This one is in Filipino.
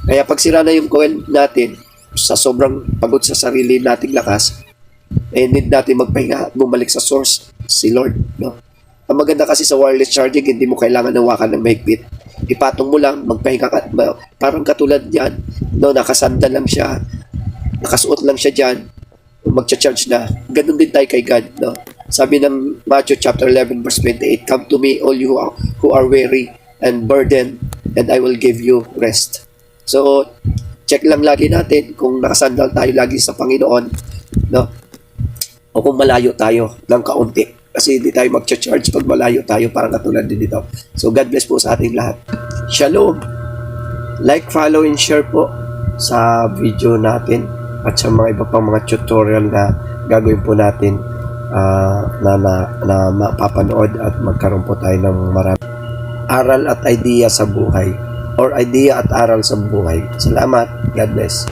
Kaya pag sira na yung coil natin, sa sobrang pagod sa sarili nating lakas, need natin magpahinga at bumalik sa source, si Lord. No? Ang maganda kasi sa wireless charging, hindi mo kailangan hawakan ng mahigpit. Ipatong mo lang, magpahinga ka. Parang katulad yan, no? Nakasanda lang siya, nakasuot lang siya dyan, magcha-charge na. Ganun din tayo kay God. No? Sabi ng Matthew chapter 11 verse 28, "Come to me all you who are weary and burdened, and I will give you rest." So, check lang lagi natin kung nakasandal tayo lagi sa Panginoon, no? O kung malayo tayo ng kaunti. Kasi hindi tayo magcha-charge pag malayo tayo, parang katulad din dito. So, God bless po sa ating lahat. Shalom! Like, follow, and share po sa video natin at sa mga iba pang mga tutorial na gagawin po natin na mapapanood at magkaroon po tayo ng maraming aral at idea sa buhay or idea at aral sa buhay. Salamat. God bless.